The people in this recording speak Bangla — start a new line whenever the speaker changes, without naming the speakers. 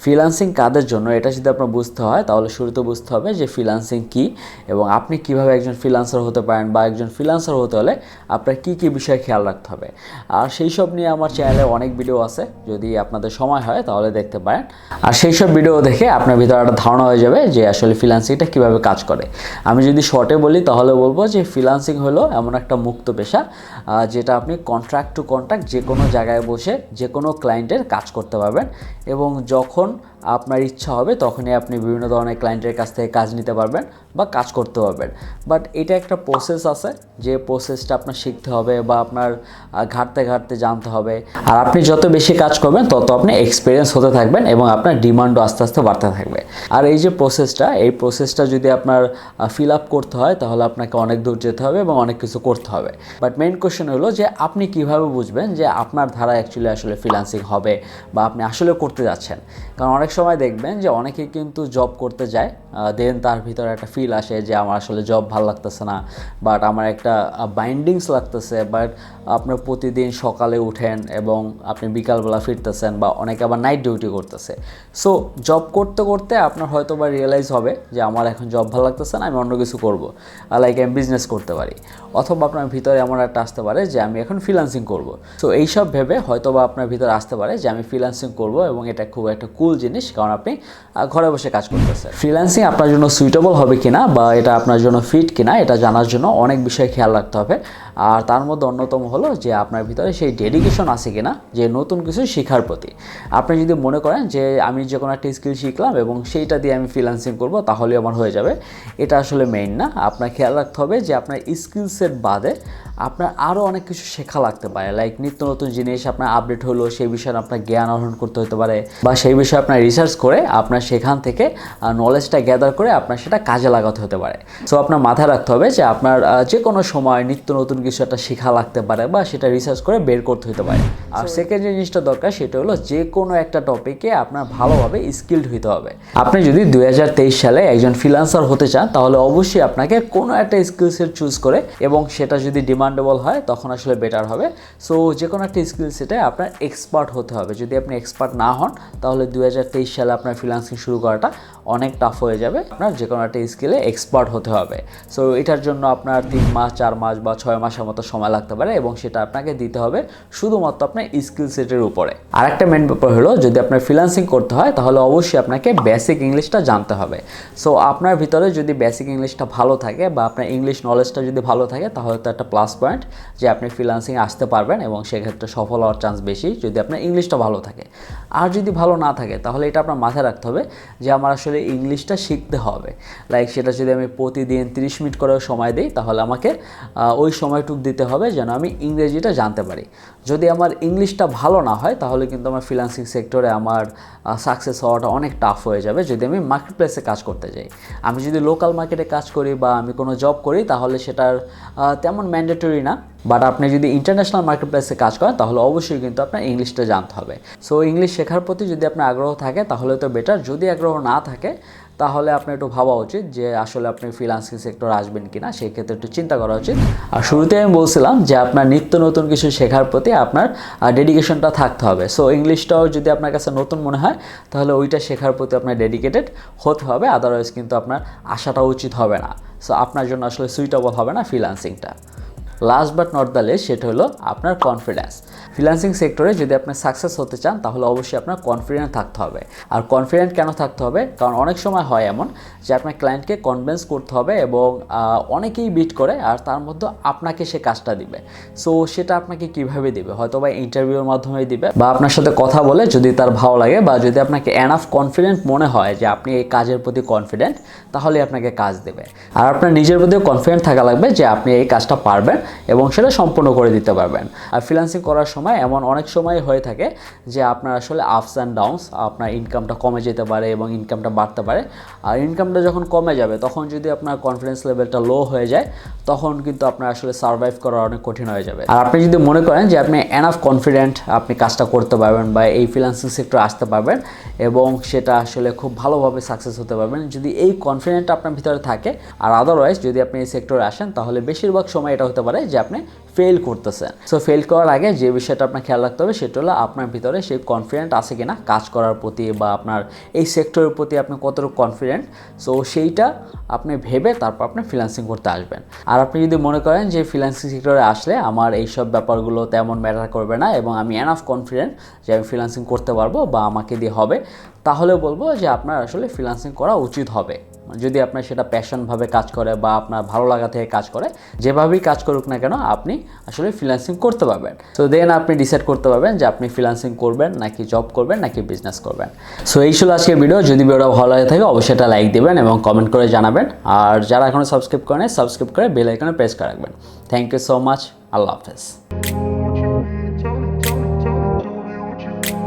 ফ্রিল্যান্সিং কাদের জন্য এটা যদি আপনার বুঝতে হয় তাহলে শুরুতে বুঝতে হবে যে ফ্রিল্যান্সিং কী এবং আপনি কিভাবে একজন ফ্রিল্যান্সার হতে পারেন বা একজন ফ্রিল্যান্সার হতে হলে আপনার কী কী বিষয়ে খেয়াল রাখতে হবে। আর সেই সব নিয়ে আমার চ্যানেলে অনেক ভিডিও আছে, যদি আপনাদের সময় হয় তাহলে দেখতে পারেন। আর সেই সব ভিডিও দেখে আপনার ভিতরে একটা ধারণা হয়ে যাবে যে আসলে ফ্রিল্যান্সিংটা কীভাবে কাজ করে। আমি যদি শর্টে বলি তাহলে বলবো যে ফ্রিল্যান্সিং হলো এমন একটা মুক্ত পেশা যেটা আপনি কন্ট্রাক্ট টু কন্ট্রাক্ট যে কোনো জায়গায় বসে যে কোনো ক্লায়েন্টের কাজ করতে পারবেন এবং যখন আপনার ইচ্ছা হবে তখনই আপনি বিভিন্ন ধরনের ক্লায়েন্টের কাছ থেকে কাজ নিতে পারবেন বা কাজ করতে পারবেন। বাট এটা একটা প্রসেস আছে, যে প্রসেসটা আপনার শিখতে হবে বা আপনার ঘাটতে ঘাটতে জানতে হবে। আর আপনি যত বেশি কাজ করবেন তত আপনি এক্সপিরিয়েন্স হতে থাকবেন এবং আপনার ডিমান্ডও আস্তে আস্তে বাড়তে থাকবে। আর এই যে এই প্রসেসটা যদি আপনার ফিল আপ করতে হয় তাহলে আপনাকে অনেক দূর যেতে হবে এবং অনেক কিছু করতে হবে। বাট মেইন কোয়েশ্চেন হলো যে আপনি কিভাবে বুঝবেন যে আপনার ধারা অ্যাকচুয়ালি আসলে ফ্রিল্যান্সিং হবে বা আপনি আসলে করতে যাচ্ছেন। কারণ অনেক সময় দেখবেন যে অনেকেই কিন্তু জব করতে যায়, দেন তার ভিতরে একটা ফিল আসে যে আমার আসলে জব ভালো লাগতেছে না, বাট আমার একটা বাইন্ডিংস লাগতেছে। বাট আপনার প্রতিদিন সকালে উঠেন এবং আপনি বিকালবেলা ফিরতেছেন বা অনেকে আবার নাইট ডিউটি করতেছে। সো জব করতে করতে আপনার হয়তো বা রিয়েলাইজ হবে যে আমার এখন জব ভালো লাগতেছে না, আমি অন্য কিছু করবো, লাইক আমি বিজনেস করতে পারি। অথবা আপনার ভিতরে এমন একটা আসতে পারে যে আমি এখন ফ্রিল্যান্সিং করব। সো এইসব ভেবে হয়তো বা আপনার ভিতরে আসতে পারে যে আমি ফ্রিল্যান্সিং করব এবং এটা খুব একটা কুল জিনিস, কারণ আপনি ঘরে বসে কাজ করতেছেন। ফ্রিল্যান্সিং আপনার জন্য সুইটেবল হবে কিনা বা এটা আপনার জন্য ফিট কিনা এটা জানার জন্য অনেক বিষয় খেয়াল রাখতে হবে। আর তার মধ্যে অন্যতম হলো যে আপনার ভিতরে সেই ডেডিকেশন আছে কিনা যে নতুন কিছু শেখার প্রতি। আপনি যদি মনে করেন যে আমি যে কোনো একটা স্কিল শিখলাম এবং সেইটা দিয়ে আমি ফ্রিল্যান্সিং করব তাহলে আমার হয়ে যাবে, এটা আসলে মেইন না। আপনার খেয়াল রাখতে হবে যে আপনার স্কিলসের বাদে আপনার আরও অনেক কিছু শেখা লাগতে পারে, লাইক নিত্য নতুন জিনিস আপনার আপডেট হলো সেই বিষয়ে আপনার জ্ঞান অর্জন করতে হতে পারে বা সেই বিষয়ে আপনার রিসার্চ করে আপনার সেখান থেকে নলেজটা গ্যাদার করে আপনার সেটা কাজে লাগাতে হতে পারে। সো আপনার মাথায় রাখতে হবে যে আপনার যে কোনো সময় নিত্য নতুন কিছু একটা শেখা লাগতে পারে বা সেটা রিসার্চ করে বের করতে হতে পারে। আর সেকেন্ড যে জিনিসটা দরকার সেটা হলো যে কোনো একটা টপিকে আপনার ভালোভাবে স্কিলড হতে হবে। আপনি যদি 2023 সালে একজন ফ্রিল্যান্সার হতে চান তাহলে অবশ্যই আপনাকে কোনো একটা স্কিলসেট চুজ করে এবং সেটা যদি ডিমান্ডেবল হয় তখন আসলে বেটার হবে। সো যে কোনো একটা স্কিল সেটে আপনার এক্সপার্ট হতে হবে। যদি আপনি এক্সপার্ট না হন তাহলে 2023 সালে আপনার ফ্রিল্যান্সিং শুরু করাটা অনেক টাফ হয়ে যাবে। আপনার যে কোনো একটা স্কিলে এক্সপার্ট হতে হবে। সো এটার জন্য আপনার 3 মাস 4 মাস বা 6 মাসের মতো সময় লাগতে পারে এবং সেটা আপনাকে দিতে হবে শুধুমাত্র আপনার স্কিল সেটের উপরে। আর একটা মেন ব্যাপার হলো যদি আপনার ফ্রিল্যান্সিং করতে হয় তাহলে অবশ্যই আপনাকে বেসিক ইংলিশটা জানতে হবে। সো আপনার ভিতরে যদি বেসিক ইংলিশটা ভালো থাকে বা আপনার ইংলিশ নলেজটা যদি ভালো থাকে তাহলে তো একটা প্লাস পয়েন্ট যে আপনি ফ্রিল্যান্সিং আসতে পারবেন এবং সেক্ষেত্রে সফল হওয়ার চান্স বেশি যদি আপনার ইংলিশটা ভালো থাকে। আর যদি ভালো না থাকে তাহলে এটা আপনার মাথায় রাখতে হবে যে আমার আসলে ইংলিশটা শিখতে হবে। লাইক সেটা যদি আমি প্রতিদিন 30 মিনিট করে সময় দিই তাহলে আমাকে ওই সময়টুকু দিতে হবে যেন আমি ইংরেজিটা জানতে পারি। যদি আমার ইংলিশটা ভালো না হয় তাহলে কিন্তু আমার ফ্রিল্যান্সিং সেক্টরে আমার সাকসেস হওয়াটা অনেক টাফ হয়ে যাবে যদি আমি মার্কেট প্লেসে কাজ করতে যাই। আমি যদি লোকাল মার্কেটে কাজ করি বা আমি কোনো জব করি তাহলে সেটার তেমন ম্যান্ডেটরি না। বাট আপনি যদি ইন্টারন্যাশনাল মার্কেট প্লেসে কাজ করেন তাহলে অবশ্যই কিন্তু আপনার ইংলিশটা জানতে হবে। সো ইংলিশ শেখার প্রতি যদি আপনার আগ্রহ থাকে তাহলে তো বেটার, যদি আগ্রহ না থাকে তাহলে আপনার একটু ভাবা উচিত যে আসলে আপনি ফ্রিল্যান্সিং সেক্টর আসবেন কিনা, সেই ক্ষেত্রে একটু চিন্তা করা উচিত। আর শুরুতে আমি বলছিলাম যে আপনার নিত্য নতুন কিছু শেখার প্রতি আপনার ডেডিকেশনটা থাকতে হবে। সো ইংলিশটাও যদি আপনার কাছে নতুন মনে হয় তাহলে ওইটা শেখার প্রতি আপনার ডেডিকেটেড হতে হবে, আদারওয়াইজ কিন্তু আপনার আশাটা উচিত হবে না। সো আপনার জন্য আসলে সুইটেবল হবে না ফ্রিল্যান্সিংটা। Last but not the least সেটা হলো আপনার কনফিডেন্স। ফ্রিল্যান্সিং সেক্টরে যদি আপনি সাকসেস হতে চান তাহলে অবশ্যই আপনার কনফিডেন্ট থাকতে হবে। আর কনফিডেন্ট কেন থাকতে হবে? কারণ অনেক সময় হয় এমন যে আপনার ক্লায়েন্টকে কনভিন্স করতে হবে এবং অনেকেই বিট করে আর তার মধ্যে আপনাকে সে কাজটা দিবে। সো সেটা আপনাকে কিভাবে দিবে? হয়তো বা ইন্টারভিউর মাধ্যমেই দিবে বা আপনার সাথে কথা বলে যদি তার ভালো লাগে বা যদি আপনাকে এনাফ কনফিডেন্ট মনে হয় যে আপনি এই কাজের প্রতি কনফিডেন্ট তাহলে আপনাকে কাজ দেবে। আর আপনার নিজের প্রতিও কনফিডেন্ট থাকা লাগবে যে আপনি এই কাজটা পারবেন এবং সেটা সম্পূর্ণ করে দিতে পারবেন। আর ফ্রিল্যান্সিং করার সময় এমন অনেক সময় হয়ে থাকে যে আপনার আসলে আপস অ্যান্ড ডাউনস, আপনার ইনকামটা কমে যেতে পারে এবং ইনকামটা বাড়তে পারে। আর ইনকামটা যখন কমে যাবে তখন যদি আপনার কনফিডেন্স লেভেলটা লো হয়ে যায় তখন কিন্তু আপনার আসলে সার্ভাইভ করা অনেক কঠিন হয়ে যাবে। আর আপনি যদি মনে করেন যে আপনি এনাফ কনফিডেন্ট আপনি কাজটা করতে পারবেন বা এই ফ্রিল্যান্সিং সেক্টরে আসতে পারবেন এবং সেটা আসলে খুব ভালোভাবে সাকসেস হতে পারবেন, যদি এই কনফিডেন্টটা আপনার ভিতরে থাকে, আর আদারওয়াইজ যদি আপনি এই সেক্টরে আসেন তাহলে বেশিরভাগ সময় এটা হতে পারে যে আপনি ফেল করতেছেন। সো ফেল করার আগে যে বিষয়টা আপনার খেয়াল রাখতে হবে সেটা হলো আপনার ভিতরে সেই কনফিডেন্ট আছে কিনা কাজ করার প্রতি, বা আপনার এই সেক্টরের প্রতি আপনি কতটুকু কনফিডেন্ট। সো সেইটা আপনি ভেবে তারপর আপনি ফ্রিল্যান্সিং করতে আসবেন। আর আপনি যদি মনে করেন যে ফ্রিল্যান্সিং সেক্টরে আসলে আমার এইসব ব্যাপারগুলো তেমন ম্যাটার করবে না এবং আমি এনাফ কনফিডেন্ট যে আমি ফ্রিল্যান্সিং করতে পারবো বা আমাকে দিয়ে হবে, তাহলে বলবো যে আপনার আসলে ফ্রিল্যান্সিং করা উচিত হবে। যদি আপনার সেটা প্যাশনভাবে কাজ করে বা আপনার ভালো লাগা থেকে কাজ করে, যেভাবেই কাজ করুক না কেন আপনি আসলে ফ্রিল্যান্সিং করতে পারবেন। সো দেন আপনি ডিসাইড করতে পারবেন যে আপনি ফ্রিল্যান্সিং করবেন নাকি জব করবেন নাকি বিজনেস করবেন। সো এই ছিল আজকের ভিডিও। যদি ভিডিওটা ভালো লাগে থাকে অবশ্যই এটা লাইক দেবেন এবং কমেন্ট করে জানাবেন। আর যারা এখনও সাবস্ক্রাইব করেন সাবস্ক্রাইব করে বেল আইকনে প্রেস করে রাখবেন। Thank you so much. আল্লাহ হাফেজ।